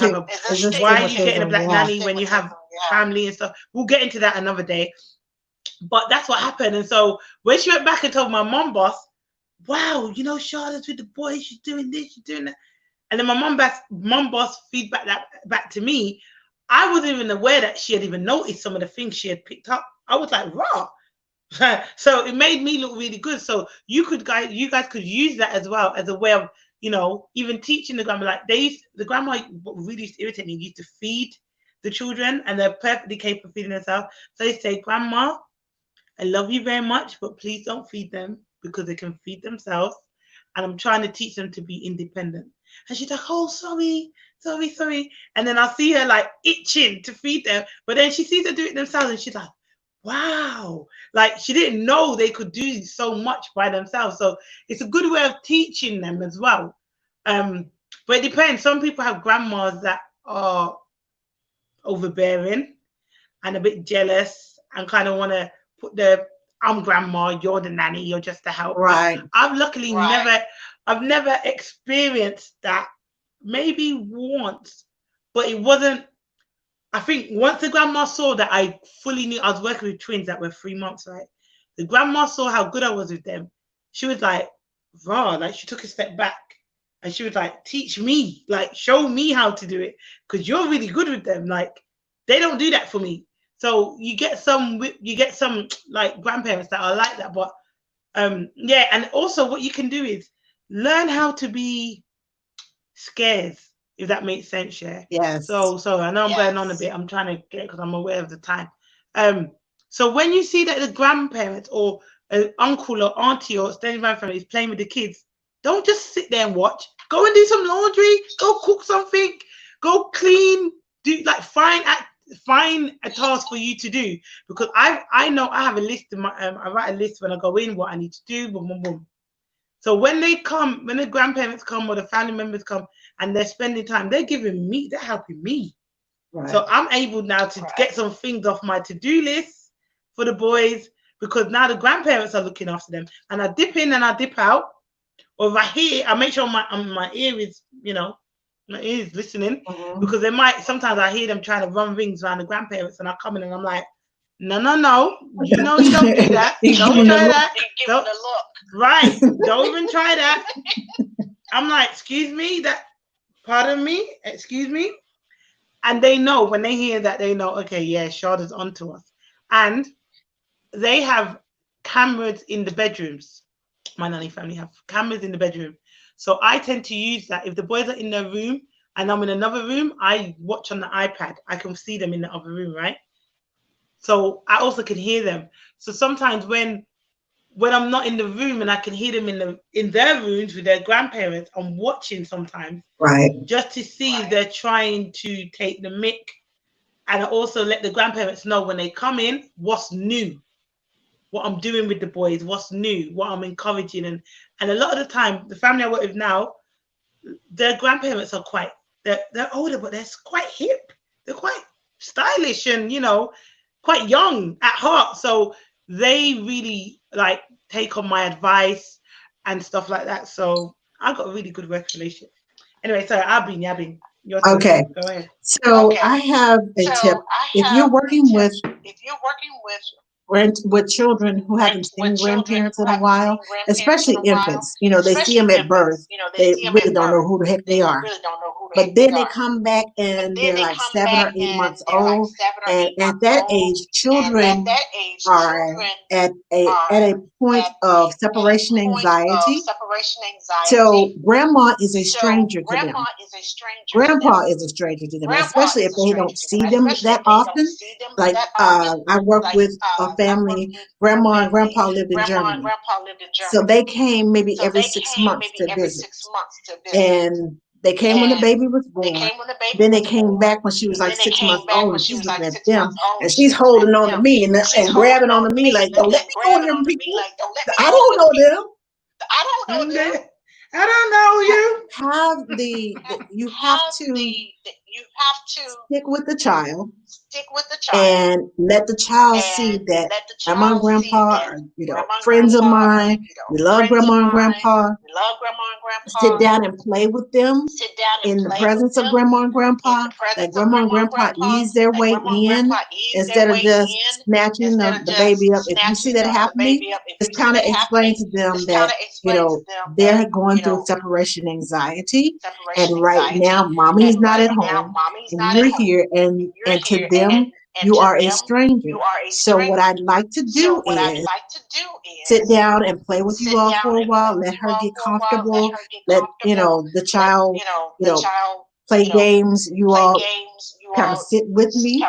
Why are you getting a Black nanny when you have family and stuff? We'll get into that another day. But that's what happened. And so when she went back and told my mom boss, wow, you know, Sharz with the boys, she's doing this, she's doing that. And then my mom boss feedback that back to me. I wasn't even aware that she had even noticed some of the things she had picked up. I was like, raw. So it made me look really good. So you guys could use that as well as a way of, you know, even teaching the grandma. Like the grandma really used to irritate me, used to feed the children, and they're perfectly capable of feeding themselves. So they say, Grandma, I love you very much, but please don't feed them because they can feed themselves. And I'm trying to teach them to be independent. And she's like, oh, sorry. And then I'll see her like itching to feed them. But then she sees them do it themselves and she's like, wow. Like she didn't know they could do so much by themselves. So it's a good way of teaching them as well. But it depends. Some people have grandmas that are overbearing and a bit jealous and kind of want to put I'm grandma, you're the nanny, you're just the help. Right. I've luckily never experienced that. Maybe once, but it wasn't. I think once the grandma saw that I fully knew, I was working with twins that were 3 months, right? The grandma saw how good I was with them. She was like, raw, like she took a step back and she was like, teach me, like show me how to do it because you're really good with them. Like they don't do that for me. So you get some like grandparents that are like that, but yeah. And also what you can do is learn how to be scared, if that makes sense. Yeah. Yes. So I know I'm going on a bit. I'm trying to get because I'm aware of the time. So when you see that the grandparents or an uncle or auntie or extended family is playing with the kids, don't just sit there and watch. Go and do some laundry. Go cook something. Go clean. Do like find a task for you to do, because I know I have a list in my I write a list when I go in what I need to do. Boom, boom, boom. So when they come, when the grandparents come or the family members come and they're spending time, they're giving me, they're helping me. Right. So I'm able now to get some things off my to-do list for the boys because now the grandparents are looking after them. And I dip in and I dip out. Or if I hear, I make sure my ear is, you know, my ear is listening because they might, sometimes I hear them trying to run rings around the grandparents and I come in and I'm like, no, you know you don't do that. Don't try that. Don't, right, don't even try that. I'm like, excuse me, pardon me, excuse me. And they know when they hear that, they know, okay, yeah, Sharz is onto us. And they have cameras in the bedrooms. My nanny family have cameras in the bedroom. So I tend to use that. If the boys are in their room and I'm in another room, I watch on the iPad. I can see them in the other room, right? So I also can hear them. So sometimes when I'm not in the room and I can hear them in their rooms with their grandparents, I'm watching sometimes, right, just to see if they're trying to take the mick, and I also let the grandparents know when they come in what's new, what I'm doing with the boys, what's new, what I'm encouraging, and a lot of the time, the family I work with now, their grandparents are they're older, but they're quite hip, they're quite stylish, and quite young at heart. So they really like take on my advice and stuff like that. So I got a really good work relationship. Anyway, sorry, I've been yabbing. Your turn. Okay. Go ahead. So I have a tip. If you're working with children who haven't seen grandparents in a while, especially infants, they see them at birth, they really don't know who the heck they are. But then they come back and they're like 7 or 8 months old, and at that age, children are at a point of separation anxiety. So grandma is a stranger to them. Grandpa is a stranger to them, especially if they don't see them that often. Like I work with a family, grandma and grandpa lived in Germany. So they came maybe every 6 months to visit. And they came when the baby was born. Then they came back when she was like 6 months old, and she's looking at them, and she's holding on to me and grabbing on to me like, don't let me go to them people. I don't know them. I don't know you. You have to stick with the child and let the child see that grandma and grandpa are, friends of mine. We love grandma and grandpa. Sit down and play with them in the presence of grandma and grandpa. Let grandma and grandpa ease their way in instead of just snatching the baby up. If you see that happening, just kind of explain to them that, they're going through separation anxiety. And right now, mommy's not at home and you're here, and to them, you are a stranger. So what I'd like to do is sit down and play with you all for a while. Let her get comfortable. Let the child, play games. You all kind of sit with me.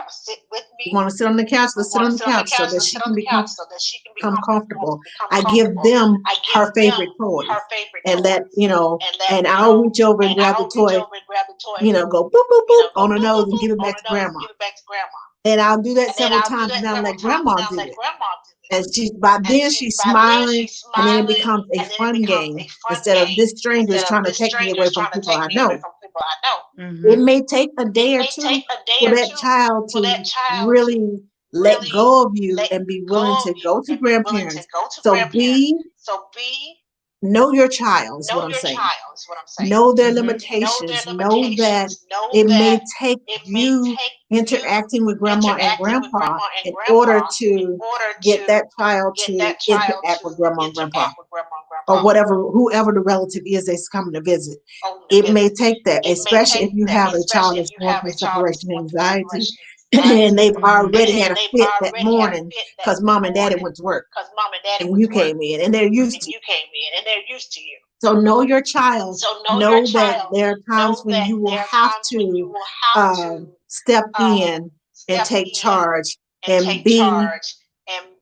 You want to sit on the couch? Let's sit on the couch so that she can become comfortable. I give them her favorite toys, and and I'll reach over and grab the toy, go boop boop boop on her nose and give it back to grandma. And I'll do that several times, and I'll let grandma do it. And by then she's smiling, and then it becomes a fun game instead of this stranger is trying to take me away from people I know. Mm-hmm. It may take a day or two for that child to really let go of you and be willing to go to grandparents. So know your child is what I'm saying. Know their limitations. Know that it may take you interacting with grandma and grandpa in order to get that child to interact with grandma and grandpa, or whoever the relative is that's coming to visit. It may take that, especially if you have a child that's going through separation anxiety and they've already had a fit that morning because mom and daddy went to work and you came in and they're used to you. So know your child. Know that there are times when you will have to step in and take charge and be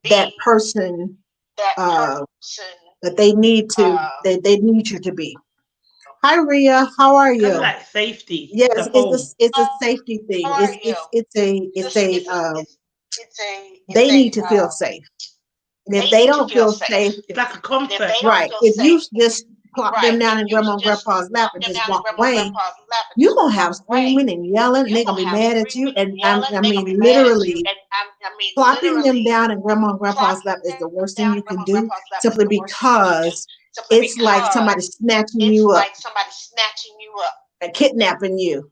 that person that they need you to be. Hi, Rhea. How are you? Kind of like safety. Yes, it's a safety thing. They need to feel safe. And if they don't feel safe, it's like a comfort. Right. If you just plop them down in grandma and grandpa's lap and just walk away, you're going to have screaming and yelling, and they're going to be mad at you. And I mean, literally, plopping them down in grandma and grandpa's lap is the worst thing you can do, simply because it's like somebody snatching you up and kidnapping you.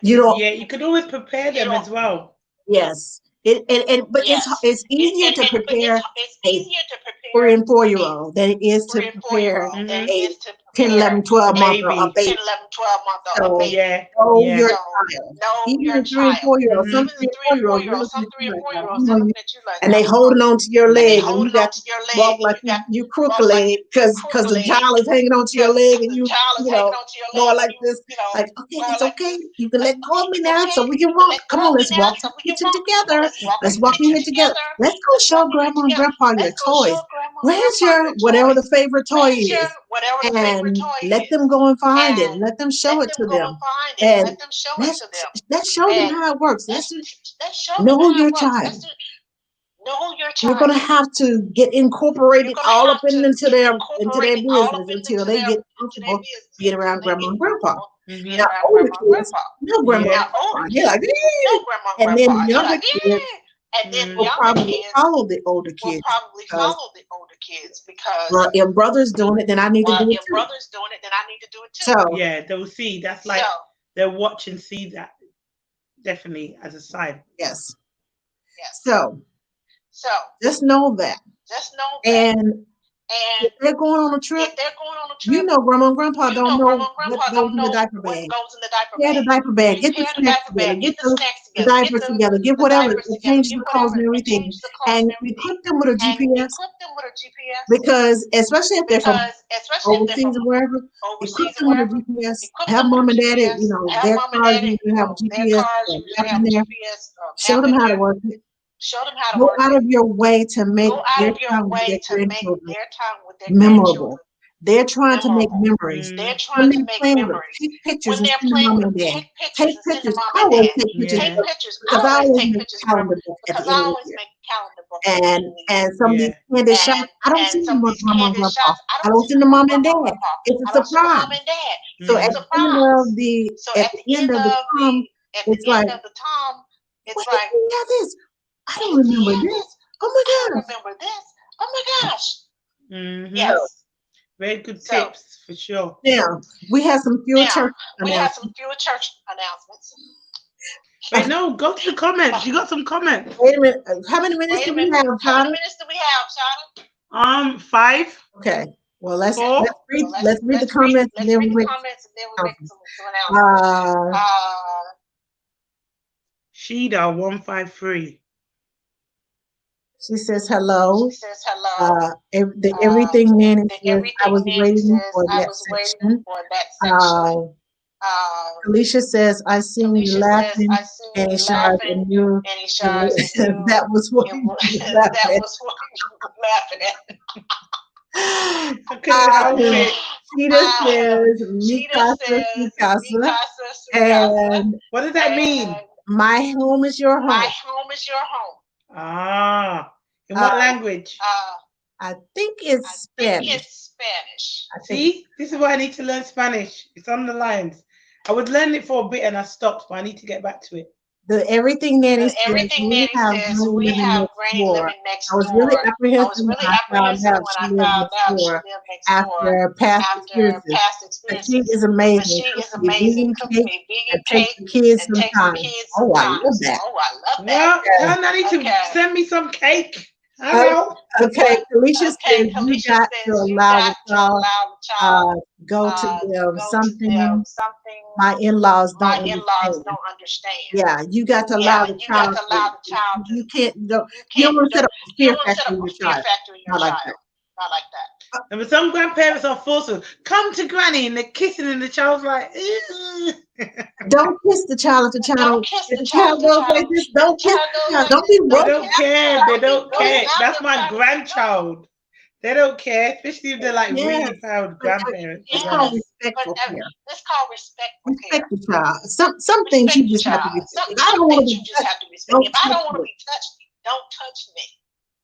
You don't. Yeah, you could always prepare them as well. Yes. But it's easier to prepare a 3 and 4-year-old than it is to prepare a 10, 11, 12 month or a baby. 10, 11, 12 month or So, baby. know Yeah. your child. Know Even your a 3 and child. 4-year-old, some Even 3 the and 3 or 4-year-olds, 4-year-olds, some 3 or 4-year-olds, you they're know, looking at you like and that. they holding on to your And they leg, and holding you got on to your to walk leg, and like you got you walk crooked like leg because crooked the leg, child is hanging on to your leg, and the you child is you hanging know onto your going leg, like and this, you know, like, okay, going it's like okay. this. You can Like, let go okay, of me it's now, okay. so we You can can walk. let Come go on, of me let's now, walk to so we the can kitchen walk. Come on, together. let's walk to Let's the walk in kitchen here together. together. Let's go Let's show walk in here grandma and together. grandpa your Let's go show toys. grandma and Where's grandpa your your whatever the toys. favorite toy Where's your is? whatever the favorite And toy let is? them go and find it. And Let them show let it them to go them. and find it. And Let them show it let's to them. let's show them And how it works. let's show them Know how your it works. child. Know your You're gonna child. have to get You're incorporated gonna all up have to into get their incorporated all business up until into they get their comfortable business being until around they grandma get and grandpa. comfortable being Now around older grandma and kids, grandpa. no grandma and Now older grandpa. They're like, kids know "Eh." grandma and And then grandpa. the They're younger like, kids yeah. And then will younger probably kids follow the older will kids probably because, follow the older kids because well, if brother's doing it, then I need to do it if too. brother's doing it, then I need to do it too. So Yeah, they'll see. That's like they'll watch and see that definitely as a sign. yes. Yes. So just know that. And if they're going on a trip, you know grandma and grandpa don't know what goes in the diaper bag. Prepare the diaper bag. Get the snacks together. Get the diapers together. Get whatever. Change the clothes and everything. And equip them with a GPS. Because especially if they're from overseas or wherever, equip them with a GPS. Have mom and daddy, you know, their cars usually have a GPS app in there. Show them how to work it. Go out of your way to make their time with their grandchildren memorable. They're trying to make memories. When they're playing with them, take pictures and send them mom and dad. Take pictures. I always take pictures because I always make a calendar book at the end of the year. And some of these candy shots, I don't send them with mom and grandpa. I don't send them mom and dad. It's a surprise. So at the end of the time, it's like, wait, we have this. I don't remember this. Oh my gosh. Mm-hmm. Yes. Very good tips for sure. Now we have some fewer church announcements. Wait, no, go to the comments. You got some comments. Wait a minute. How many minutes do we have, Shada? 5. Okay. Well, let's read the comments and then we'll Sheeda 153. She says hello. Everything Nanny says, I was waiting for that section. Alicia says, I seen you laughing, and Sharz, and you. That was what you were laughing at. Sheeta says, Mikasa. And what does that mean? My home is your home. My home is your home. Ah. In what language? I think it's Spanish. See, this is why I need to learn Spanish. It's on the lines. I was learning it for a bit and I stopped, but I need to get back to it. Everything Nanny says, we have Granny living next door. I was really apprehensive when I found out she lived next door after past experiences. But she is amazing. Vegan cake and take the kids sometimes. Oh, I love that. Well, tell Nanny to send me some cake. Okay, Alicia says you got to allow the child go to them. Something my in-laws don't understand. Yeah, you got to allow the child. You can't. You don't want to set up a fear factor in your child. Not like that. And some grandparents are forceful. Come to Granny, and they're kissing, and the child's like, don't kiss the child if the child. If the child goes like this, don't kiss the child. Don't be rude. They don't care. They don't care. That's my grandchild. They don't care, especially if they're like really proud grandparents. It's called respectful care. Respect the child. Some things you just have to respect. If I don't want to be touched, don't touch me.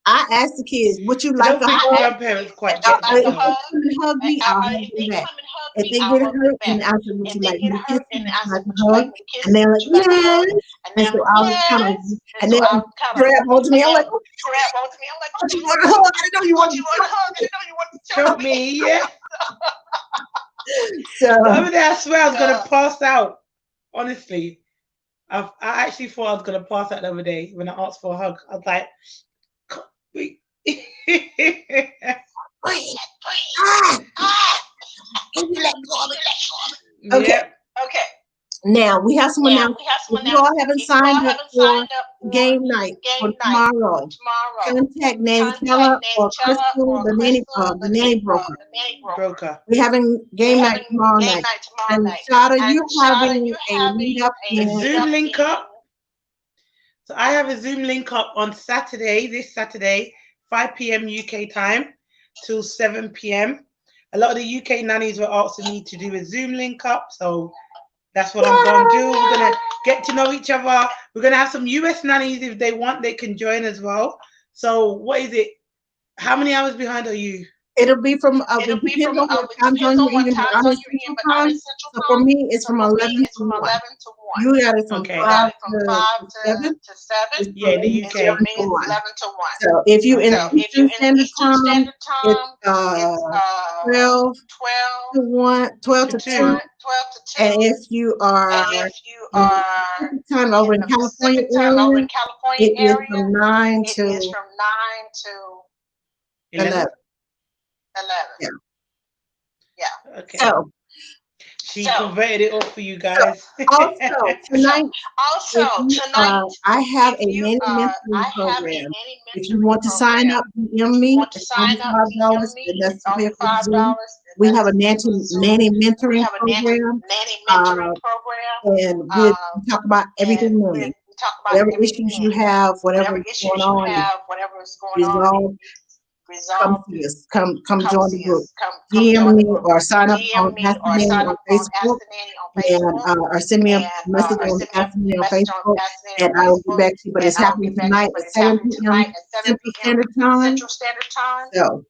I ask the kids, would you like to hug? Grandparents quite get if they come and hug me, I'll hug them back. If they get hurt, and I said, would you like me to kiss them? Would you like to hug? And they're like, yes. And so I'll kind of, and then grab onto me. I'm like, what you want to hug? I didn't know you wanted to choke me. Yeah. So the other day, I swear I was gonna pass out. Honestly, I actually thought I was gonna pass out the other day when I asked for a hug. I was like, Okay. Yep. Okay. Now we have some announcements. If you all haven't signed up for game night for tomorrow, contact Nanny Keller or Crystal, the nanny broker. We're having game night tomorrow night. And Shada, you're having a meetup a Zoom link up. So I have a Zoom link up on Saturday, this Saturday, 5 p.m. UK time till 7 p.m. A lot of the UK nannies were asking me to do a Zoom link up, so that's what I'm going to do. We're going to get to know each other. We're going to have some US nannies. If they want, they can join as well. So what is it? How many hours behind are you? It'll be from depends on what time zone you're in, but I'm in Central Time. So for me, it's from 11 to 1. You got it from 5 to 7. Yeah, in the UK. 11 to 1. So if you in Eastern Standard Time, it's 12 to 1, 12 to 2. And if you are time over in California area, it is from 9 to 11. 11. Yeah. Okay. So she converted it all for you guys. Also tonight, I have a nanny mentoring program. If you want to sign up, DM me. It's $25. That's to pay for Zoom. We have a nanny mentoring program. And we talk about everything nanny. Whatever issues you have, whatever is going on, come join the group. DM me or sign up on Ask the Nanny on Facebook, and or send me a message on Ask the Nanny on Facebook, and I will get back to you. But it's happening tonight at 7 p.m. Central Standard Time.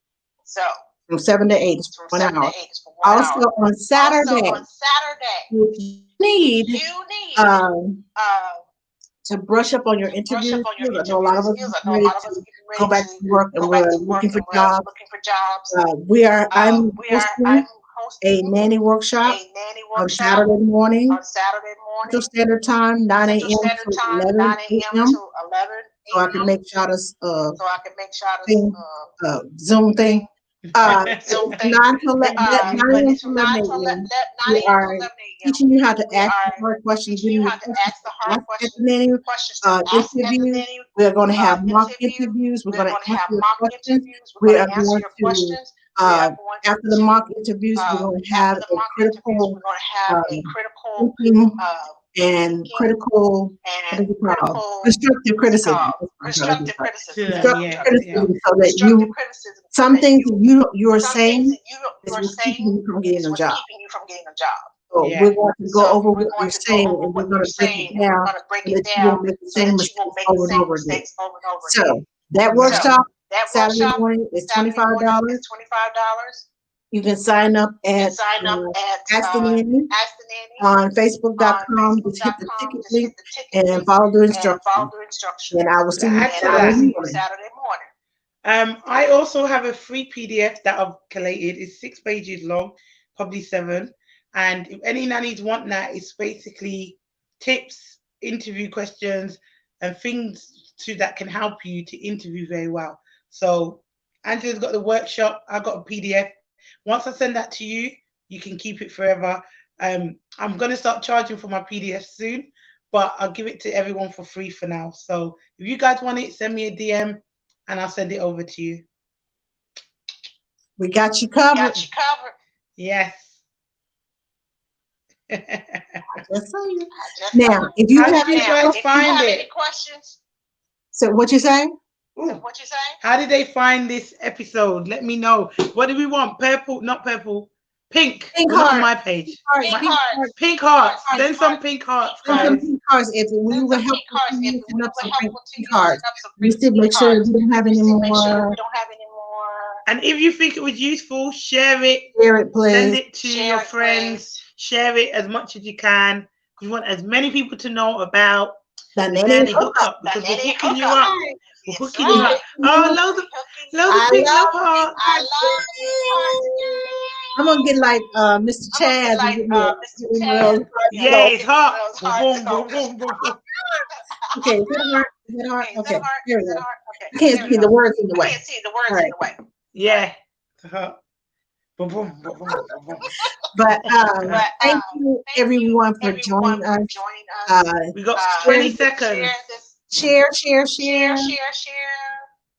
So from 7 to 8 is 1 hour. Also on Saturday, if you need to brush up on your interview skills. I know a lot of us are ready to go back to work and we're looking for jobs. I'm hosting a nanny workshop on Saturday morning, Central Standard Time, 9 a.m. to 11 a.m. So I can make Shada's Zoom thing. 9 to 11 a.m. We are teaching you how to ask the hard questions. Giving you interview. We're going to have mock interviews. We're going to ask you questions. We are going to after the mock interviews, we're going to have a critical thinking and critical constructive criticism. Constructive criticism, so that some things you are saying is keeping you from getting a job. So we're going to go over what you're saying, and we're going to break it down so that you won't make the same mistakes over and over again. So that workshop Saturday morning is $25. You can sign up at Ask the Nanny on Facebook.com. Just hit the ticket link and follow the instructions. And I will see you Saturday morning. I also have a free PDF that I've collated. It's 6 pages long, probably 7. And if any nannies want that, it's basically tips, interview questions, and things that can help you to interview very well. So Angela's got the workshop. I've got a PDF. Once I send that to you, you can keep it forever. I'm going to start charging for my PDF soon, but I'll give it to everyone for free for now. So if you guys want it, send me a DM and I'll send it over to you. We got you covered. Yes. Now, if you have any questions, so what you saying? How did they find this episode? Let me know. What do we want? Purple, not purple. Pink. Pink heart. On my page. Pink hearts. Then some pink hearts. Pink hearts. If we were helpful to you, send up some pink hearts. We still make sure we don't have any more. And if you think it was useful, share it. Share it, please. Send it to your friends. Share it as much as you can. Because we want as many people to know about the Nanny Hookup. Because we're hooking you up. We're hooking you up. Oh, loads of pink love hearts. I love you. I'm gonna get like Mr. Chad. Yeah, it's hot. Okay, is that hard? Okay, here we go. You can't see the words in the way. Yeah, but But thank you everyone for joining us. We got 20 seconds. Share.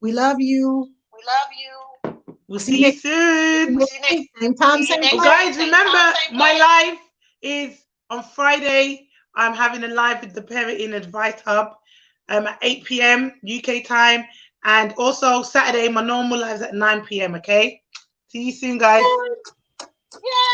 We love you. We'll see you soon. Same time, same place. Guys, remember my live is on Friday. I'm having a live with the Parenting Advice Hub at 8 p.m. UK time. And also Saturday, my normal live's at 9 p.m. Okay? See you soon, guys. Yay!